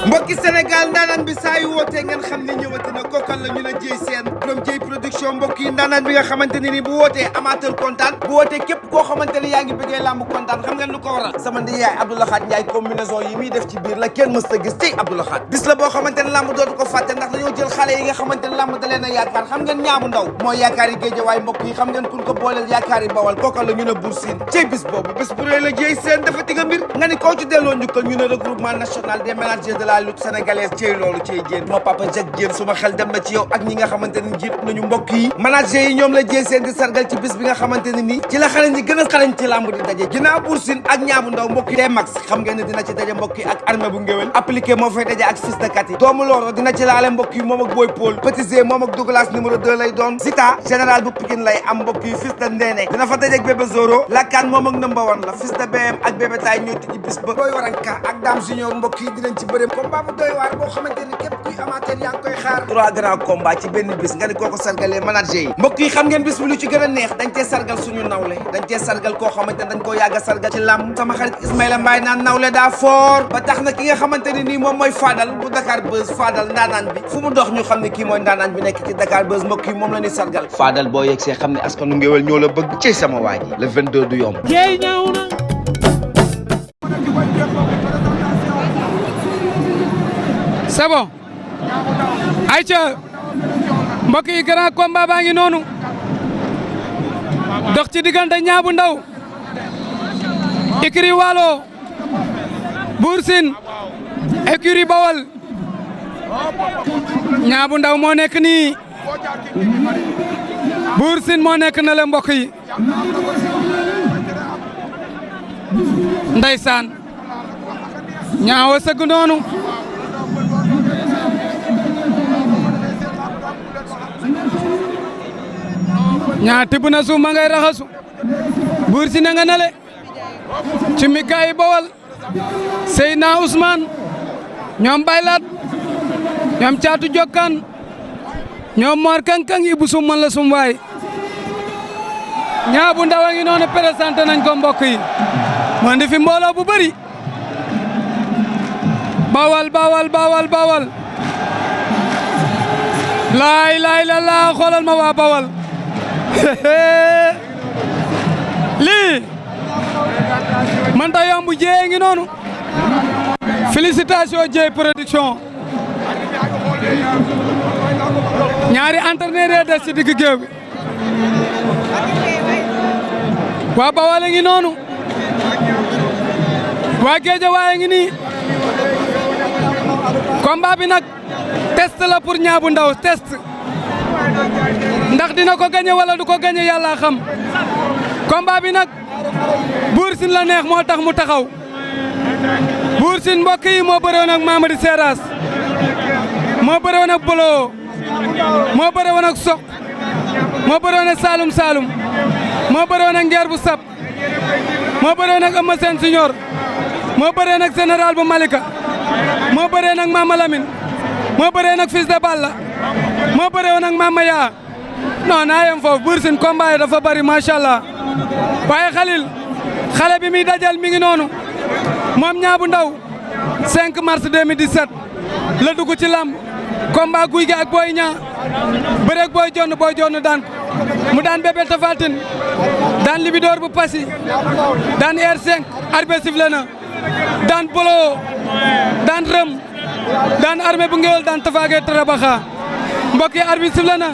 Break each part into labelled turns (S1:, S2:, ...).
S1: mbokki Sénégal ndaanaan bi saa yu wootee ngeen xam ne ñëwati na kookal la ñu la Dieye Sène borom Dieye production mbokk yi ndaanaan bi nga xamante ne ni bu wootee amateur kontaan bu wootee képp koo xamante ne yaa ngi bëggee làmb kontaan xam ngeen lu ko waral sama ndi yaay Abdoulaye Ndiaye combinaison yi muy def ci biir la kenn mës a gis ci Abdoulaye bis la boo xamante ne làmb dootu ko fàtte ndax dañoo jël xale yi nga xamante ne làmb da leen a yaakaar xam ngeen ñaamu ndaw mooy yaakaar yi Géejawaay mbokk yi xam ngeen kun ko booleel yaakaar yi Bawal kookal la ñu ne Bour Sine ci bis boobu bis bu rëy la Dieye Sène dafa tiga mbir nga ni koo ci delloo njukkal ñu ne regroupement national des managers de la lutte sénégalaise ciy loolu ciy jéen ma papa Jacques Diène suma xel dem na ci yow ak ñi nga xamante ne jiit nañu mbokk yi manager yi ñoom la Dieye Sène di sargal ci bis bi nga xamante ne nii ci la xale ñi gën a xarañ ci làmb di daje ginnaaw Bour Sine ak ñaabu ndaw mbokk yi max xam ngeen ne dina ci daje mbokk yi ak armée bu ngéwél appliqué moo fay daje ak fils de Kati doomu looro dina ci laale mbokk yi moom ak Boy Paul Petit Zé moom ak Douglas numéro 2 lay doon Zita général bu Pikine lay am mbokk yi fils de Ndéné dina fa daje ak bébé Zoro lakkaan moom ak number 1 la fils de BM ak bébé Tay ñoo tijji bis ba Boy Waranka ak Dame Junior mbokk yi dinañ ci bëre combat bu doy waar boo xamante ni képp kuy amateur yaa ngi koy xaar 3 grands combats ci benn bis nga ni kooko sargalee manager yi mbokk yi xam ngeen bis bi lu ci gën a neex dañ cee sargal suñu nawle dañ cee sargal koo xamante ne dañ koo yàgg a sargal ci làmb sama xarit Ismaïla Mbaye naan nawle daa fort ba tax na ki nga xamante ne nii moom mooy Fadal bu Dakar Buzz Fadal ndaanaan bi fu mu dox ñu xam ne kii mooy ndaanaan bi nekk ci Dakar Buzz mbokk yi moom la ñuy sargal Fadal boo yegg see xam ne askanu ngéwél ñoo la bëgg ci sama waa ji le 22 du yomb
S2: c'est bon ayca mbokk yi grand combat baa ngi noonu dox ci diggante ñaabu ndaw écurie Waalo Bour Sine écurie Bawal ñaabu ndaw moo nekk nii Bour Sine moo nekk na le mbokk yi ndeysaan ñaawa sëgg noonu ñaa tibb na suuf ma ngay raxasu Bour Sine nga nale ci mikaay Bawal Seyna Ousmane ñoom baylaat ñoom caatu jokkaan ñoom moor kankang ibu sum man la sum waay ñaa bu ndaw a ngi noonu présenté nañ ko mbokk yi moo ndi fi mbooloo bu bëri Bawal Bawal Bawal Bawal laay laay la laa xoolal ma waa Bawal lii man ta yomb Dieye ngi noonu félicitations Dieye production ñaari entraîneur des ci digg géew bi waa Bawal ngi noonu waa Géejawaay ngi nii combat bi nag test la pour ñaabu ndaw test ndax dina ko gagné wala du ko gagné yàlla xam combat bi nag Bour Sine la neex moo tax mu taxaw Bour Sine mbokk yi moo bërewoon ak Mamadi Seras moo bërewoon ak Bolo moo bërewoon ak Sok moo bërewoon ak Saloum Saloum moo bërewoon ak Ngeer bu Sab moo bërewoon ak Eumeu Sène Senior moo bërewoon ak général bu Malika moo bërewoon ak Mama Lamine moo bërewoon ak Fils de Balla moo bërewoon ak Mama Yaa non naa yem foofu Bour Sine combat yi dafa bari macha allah waaye xale bi muy dajal mi ngi noonu moom ñaabu ndaw 5 mars 2017 la dugg ci lamb combat guy gi ak Boy Niang bëreeg Boy Jonn daan mu daan Bébé Tapha Tine daan Libidoor bu Passy daan R5 arbitre sifflé na daan Bolo daan Rëm daan armée bu ngéwél daan Tafa Gueye Tarabaxa mbokk yi arbitre sifflé na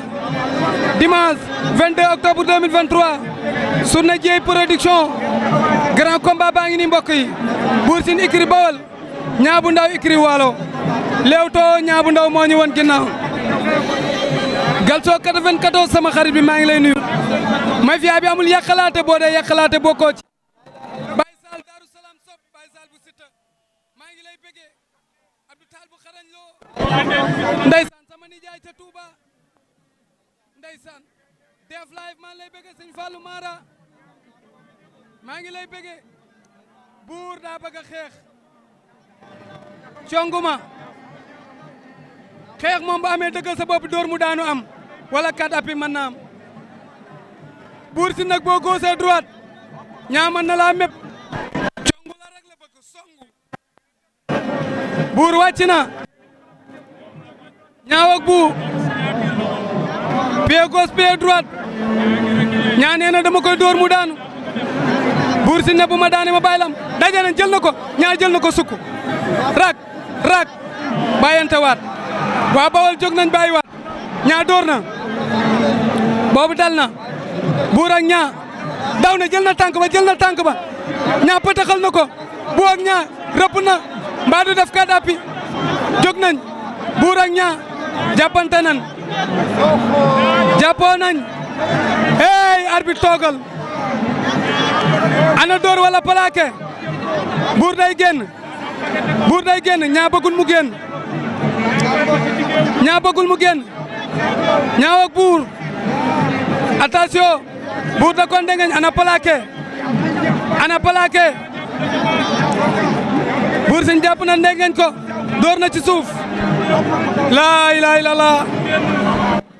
S2: dimanche 22 octobre 2023 journée Dieye production grand combat baa ngi ni mbokk yi Bour Sine écurie Bawal ñaabu ndaw écurie Waalo Leewtoo ñaabu ndaw moo ñu won ginnaaw Galso 94 sama xarit bi maa ngi lay nuyu mafia bi amul yàqalaate boo dee yàqalaate bokkoo ci Baye Sall Darou Salam Sop Baye Sall bu Sita maa ngi lay bëggee Abdou Tall bu xarañ loo ndeysaan sama nijaay ca Touba ndeysaan def live maa ngi lay bëggee sëñ Fallou Mara maa ngi lay bëggee buur daa bëgg a xeex conguma xeex moom bu amee dëggal sa bopp dóor mu daanu am wala kat appi mën na am Bour Sine nag boo góosee droite ñaa mën na laa mépp congu la rek buur wàcc na ñaaw ak bu pied gauche pied droite ñaa nee na dama koy dóor mu daanu Bour Sine ne bu ma daane ma bàyyi lam daje nañ jël na ko ñaa jël na ko sukk rak bàyyante waat waa Bawol jóg nañ bàyyi waat ñaa dóor na boobu dal na buur ak ñaa daw na jël na tànk ba ñaa pëtaxal na ko bu ak ñaa rëpp na mbaa du def kat appi jóg nañ buur ak ñaa jàppante nañ jàppoo nañ hey arbitre toogal ana door wala plaqué buur day génn ñaa bëggul mu génn ñaa ak buur attention buur da ko ndengeñ ana plaqué Bour Sine jàpp na ndengeñ ko door na ci suuf laa ilaaha illallaah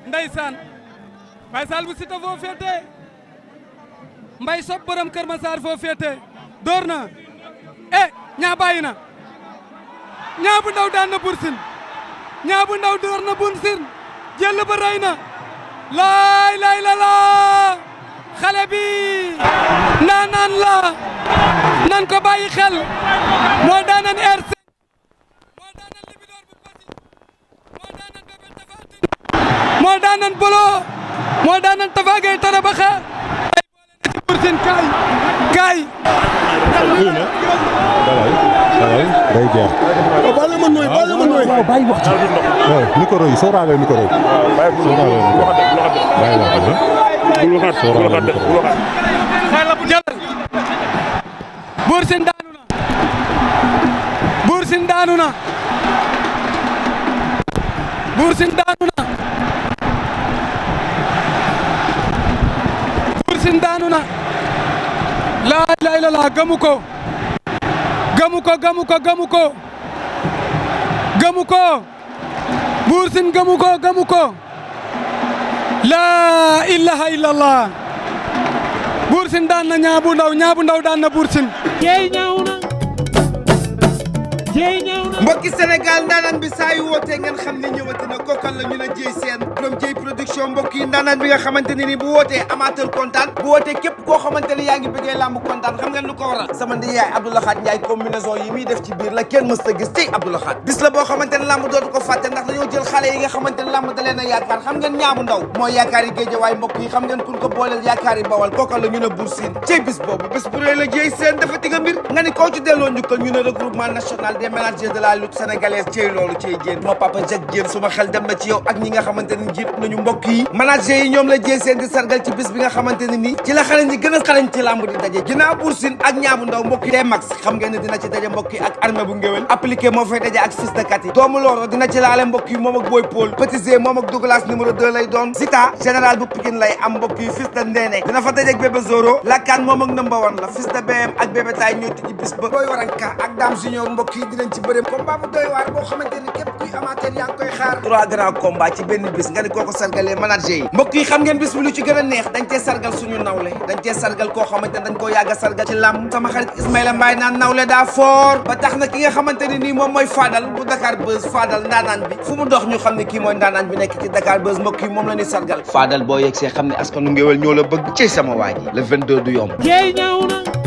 S2: ndeysaan Baye Sall bu Siteu foo féete Mbay Sob borom Kër Massar foo féete door na ñaa bàyyi na ñaa bu ndaw daan na Bour Sine ñaa bu ndaw door na Bour Sine jël ba rey na laa ilaaha illallaah xale bi ndaanaan la nan ko bàyyi xel moo daanan RC moo daanan Libidor bu Passy moo daanan Bébé Tapha Tine moo daanan Bolo moo daanan Tafa Gueye Tarabaxa ay boole na ci Bour Sine kaay
S3: day jeex.
S4: baal ma nooy
S3: waaw bàyyi wax ci. waaw micro yi sóoraale micro yi.
S2: Bour Sine daanu na Bour Sine daanu na Bour Sine daanu na Bour Sine daanu na laa ilaaha illallaah gëmu ko Bour Sine gëmu ko laa ilaaha illallaah Bour Sine daan na Niang bu Ndaw daan na Bour Sine
S5: jeey ñaaw na
S1: mbokki Sénégal ndaanaan bi saa yu wootee ngeen xam ne ñëwati na kookal la ñu ne Dieye Sène borom Dieye production mbokk yi ndaanaan bi nga xamante ne ni bu wootee amateur kontaan bu wootee képp koo xamante ne yaa ngi bëggee làmb kontaan xam ngeen lu ko waral sama ndi yaay Abdoulaye Ndiaye combinaison yi muy def ci biir la kenn mës ta gis ci Abdoulaye bis la boo xamante ne làmb dootu ko fàtte ndax dañoo jël xale yi nga xamante ne làmb da leen a yaakaar xam ngeen Niang bu Ndaw mooy yaakaar yi Géejawaay mbokk yi xam ngeen kun ko booleel yaakaar yi Bawal kookal la ñu ne Bour Sine ci bis boobu bés bu rëy la Dieye Sène dafa tiga mbir nga ni koo ci delloo njukkal ñu ne regroupement national des managers de la lutte sénégalaise ciy loolu ciy jéen ma papa Jacques Diène suma xel dem na ci yow ak ñi nga xamante ne jiit nañu mbokk yi manager yi ñoom la Dieye Sène di sargal ci bis bi nga xamante ne nii ci la xale ñi gën a xarañ ci làmb di daje ginnaaw Bour Sine ak Niang bu Ndaw mbokk yi tey max xam ngeen ne dina ci daje mbokk yi ak armée bu ngéwél appliqué moo fay daje ak fils de Kati doomu looro dina ci laale mbokk yi moom ak Boy Paul Petit Zé moom ak Douglas numéro 2 lay doon Zita général bu Pikine lay am mbokk yi fils de Ndéné dina fa daje ak bébé Zoro lakkaan moom ak number 1 la fils de BM ak bébé Tay ñoo tijji bis ba Boy Waranka ak Dame Junior mbokk yi dinañ ci bëre combat bu doy waar boo xamante ni képp kuy amateur yaa ngi koy xaar 3 grands combats ci benn bis nga ni kooko sargalee manager yi mbokk yi xam ngeen bis bi lu ci gën a neex dañ cee sargal suñu nawle dañ cee sargal koo xamante ne dañ koo yàgg a sargal ci làmb sama xarit Ismaïla Mbaye naan nawle daa fort ba tax na ki nga xamante ne nii moom mooy Fadal bu Dakar Buzz Fadal ndaanaan bi fu mu dox ñu xam ne kii mooy ndaanaan bi nekk ci Dakar Buzz mbokk yi moom la ñuy sargal Fadal boo yegg see xam ne askanu ngéwél ñoo la bëgg ci sama waa ji le 22 du yomb
S5: jeey ñaaw na